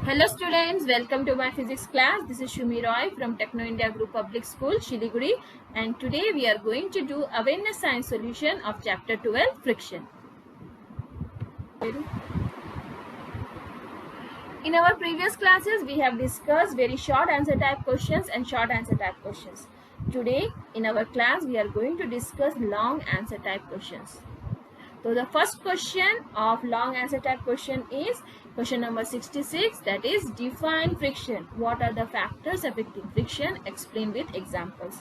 Hello students, welcome to my physics class. This is Shumi Roy from Techno India Group Public School, Shiliguri, and today we are going to do awareness science solution of chapter 12, friction. In our previous classes, we have discussed very short answer type questions and short answer type questions. Today in our class, we are going to discuss long answer type questions. So the first question of long answer type question is question number 66, that is define friction. What are the factors affecting friction? Explain with examples.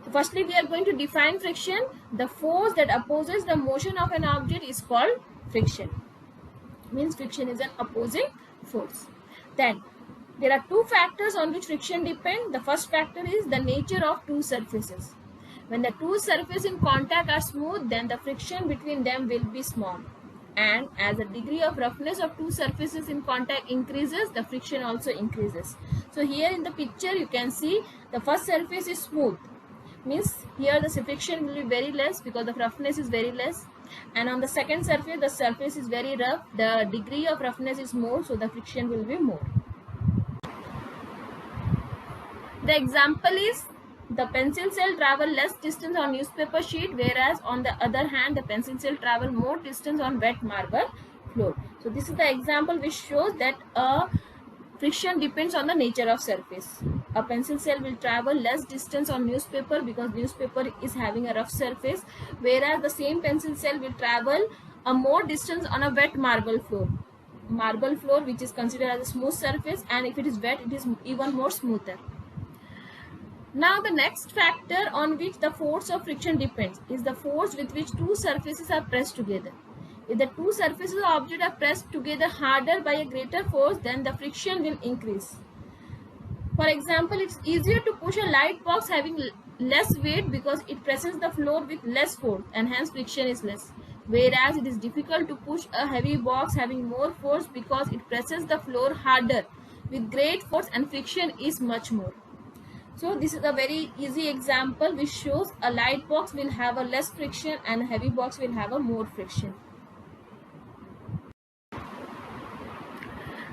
So firstly, we are going to define friction. The force that opposes the motion of an object is called friction. Means friction is an opposing force. Then there are two factors on which friction depends. The first factor is the nature of two surfaces. When the two surfaces in contact are smooth, then the friction between them will be small. And as the degree of roughness of two surfaces in contact increases, the friction also increases. So here in the picture you can see the first surface is smooth. Means here the friction will be very less because the roughness is very less. And on the second surface, the surface is very rough. The degree of roughness is more, so the friction will be more. The example is the pencil cell travel less distance on newspaper sheet, whereas on the other hand the pencil cell travel more distance on wet marble floor. So this is the example which shows that friction depends on the nature of surface. A pencil cell will travel less distance on newspaper because newspaper is having a rough surface, whereas the same pencil cell will travel a more distance on a wet marble floor. Marble floor which is considered as a smooth surface, and if it is wet it is even more smoother. Now the next factor on which the force of friction depends is the force with which two surfaces are pressed together. If the two surfaces of object are pressed together harder by a greater force, then the friction will increase. For example, it's easier to push a light box having less weight because it presses the floor with less force and hence friction is less. Whereas it is difficult to push a heavy box having more force because it presses the floor harder with great force and friction is much more. So this is a very easy example which shows a light box will have a less friction and a heavy box will have a more friction.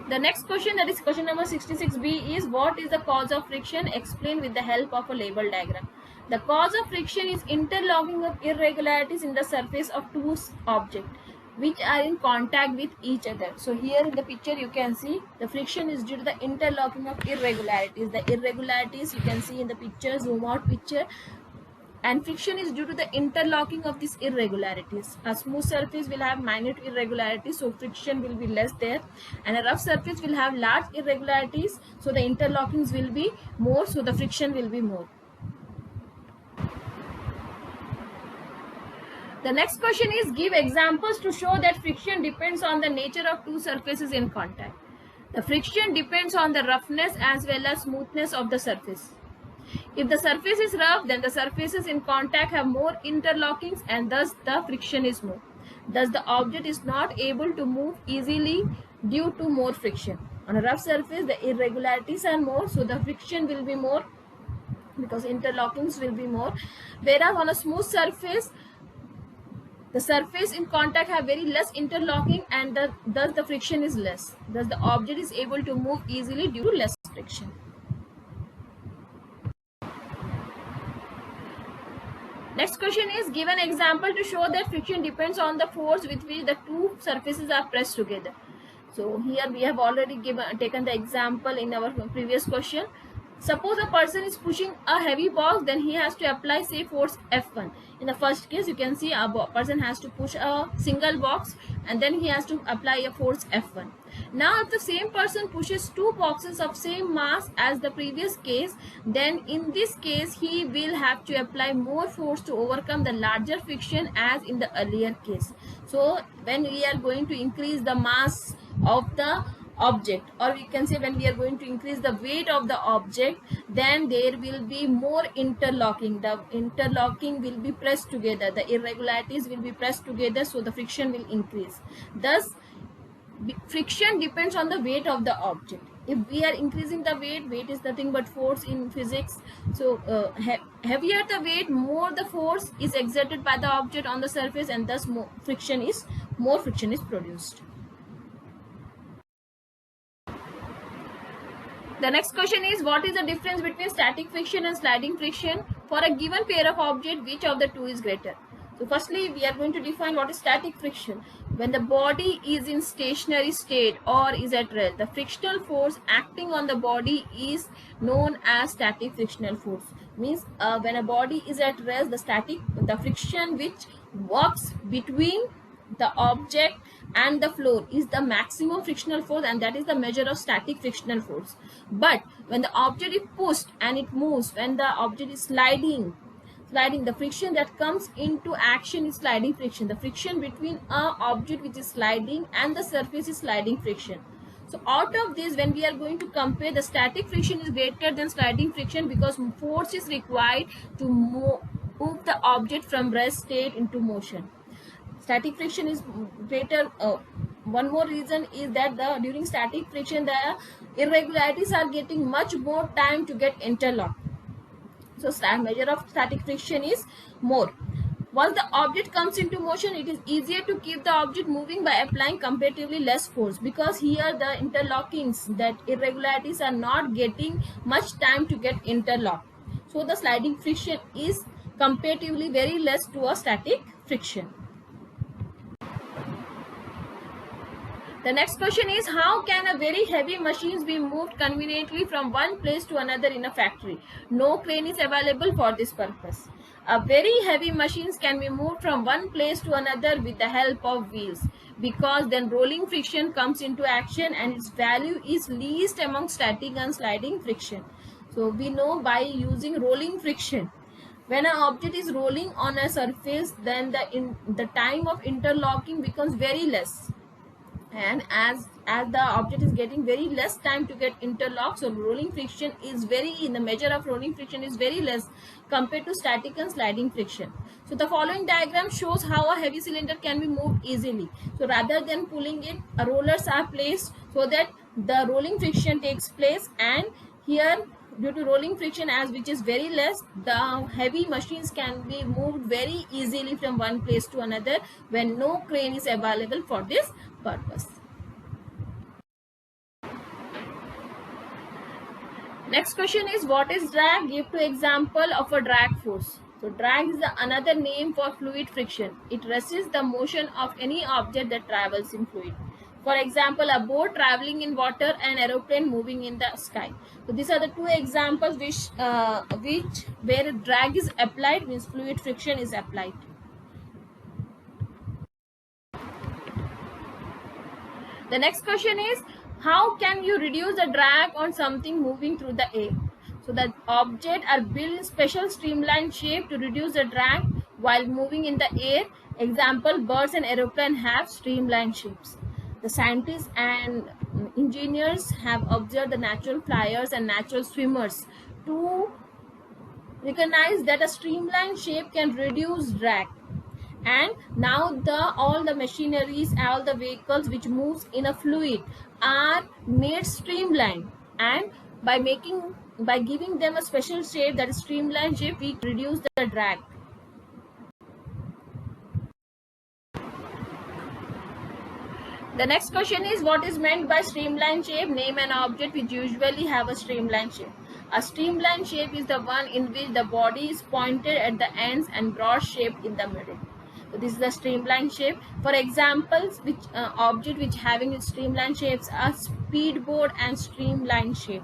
The next question, that is question number 66b, is what is the cause of friction? Explain with the help of a label diagram. The cause of friction is interlocking of irregularities in the surface of two objects which are in contact with each other. So here in the picture you can see the friction is due to the interlocking of irregularities. The irregularities you can see in the picture, zoom out picture, and friction is due to the interlocking of these irregularities. A smooth surface will have minute irregularities, so friction will be less there, and a rough surface will have large irregularities, so the interlockings will be more, so the friction will be more. The next question is give examples to show that friction depends on the nature of two surfaces in contact. The friction depends on the roughness as well as smoothness of the surface. If the surface is rough, then the surfaces in contact have more interlockings and thus the friction is more. Thus the object is not able to move easily due to more friction. On a rough surface, the irregularities are more, so the friction will be more because interlockings will be more. Whereas on a smooth surface, the surface in contact have very less interlocking and thus the friction is less. Thus the object is able to move easily due to less friction. Next question is give an example to show that friction depends on the force with which the two surfaces are pressed together. So here we have already taken the example in our previous question. Suppose a person is pushing a heavy box, then he has to apply say force F1. In the first case you can see a person has to push a single box and then he has to apply a force F1. Now if the same person pushes two boxes of same mass as the previous case, then in this case he will have to apply more force to overcome the larger friction as in the earlier case. So when we are going to increase the mass of the object, or we can say when we are going to increase the weight of the object, then there will be more interlocking. The interlocking will be pressed together, the irregularities will be pressed together, so the friction will increase. Thus friction depends on the weight of the object. If we are increasing the weight is nothing but force in physics, so heavier the weight, more the force is exerted by the object on the surface, and thus more friction is produced. The next question is, what is the difference between static friction and sliding friction? For a given pair of objects, which of the two is greater? So firstly, we are going to define what is static friction. When the body is in stationary state or is at rest, the frictional force acting on the body is known as static frictional force. Means when a body is at rest, the friction which works between the object and the floor is the maximum frictional force, and that is the measure of static frictional force. But when the object is pushed and it moves, when the object is sliding, the friction that comes into action is sliding friction. The friction between a object which is sliding and the surface is sliding friction. So out of this, when we are going to compare, the static friction is greater than sliding friction because force is required to move the object from rest state into motion. Static friction is greater. One more reason is that during static friction the irregularities are getting much more time to get interlocked. So measure of static friction is more. Once the object comes into motion, it is easier to keep the object moving by applying comparatively less force, because here the interlockings, that irregularities, are not getting much time to get interlocked. So the sliding friction is comparatively very less to a static friction. The next question is, how can a very heavy machines be moved conveniently from one place to another in a factory? No crane is available for this purpose. A very heavy machines can be moved from one place to another with the help of wheels, because then rolling friction comes into action and its value is least among static and sliding friction. So we know by using rolling friction, when an object is rolling on a surface, then the time of interlocking becomes very less, and as the object is getting very less time to get interlocked, so rolling friction is the measure of rolling friction is very less compared to static and sliding friction. So the following diagram shows how a heavy cylinder can be moved easily. So rather than pulling it, rollers are placed so that the rolling friction takes place, and here, due to rolling friction as which is very less, the heavy machines can be moved very easily from one place to another when no crane is available for this purpose. Next question is, what is drag? Give two example of a drag force. So drag is another name for fluid friction. It resists the motion of any object that travels in fluid. For example, a boat traveling in water, an aeroplane moving in the sky. So these are the two examples where drag is applied, means fluid friction is applied. The next question is, how can you reduce the drag on something moving through the air? So the object are built in special streamlined shape to reduce the drag while moving in the air. Example, birds and aeroplane have streamlined shapes. The scientists and engineers have observed the natural flyers and natural swimmers to recognize that a streamlined shape can reduce drag. And now all the machineries, all the vehicles which moves in a fluid are made streamlined, and by giving them a special shape, that is streamlined shape, we reduce the drag. The next question is, what is meant by streamlined shape? Name an object which usually have a streamlined shape. A streamlined shape is the one in which the body is pointed at the ends and broad shaped in the middle. So this is the streamlined shape. For examples, which object which having streamlined shapes are speedboat and streamlined shape.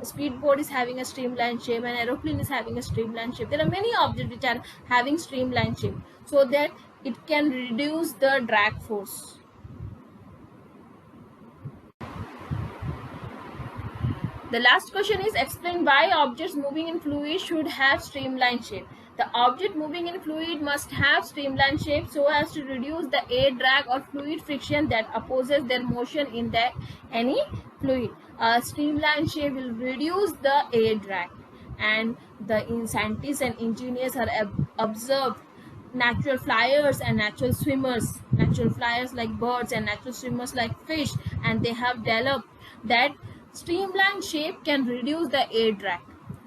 A speedboat is having a streamlined shape, and aeroplane is having a streamlined shape. There are many objects which are having streamlined shape, so that it can reduce the drag force. The last question is, explain why objects moving in fluid should have streamlined shape. The object moving in fluid must have streamlined shape so as to reduce the air drag or fluid friction that opposes their motion in any fluid. A streamlined shape will reduce the air drag, and the scientists and engineers are observed natural flyers and natural swimmers, natural flyers like birds and natural swimmers like fish, and they have developed that streamlined shape can reduce the air drag.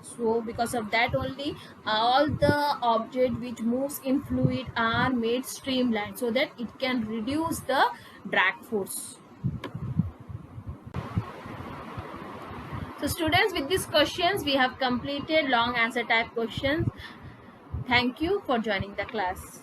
So because of that only, all the object which moves in fluid are made streamlined so that it can reduce the drag force. So students, with these questions, we have completed long answer type questions. Thank you for joining the class.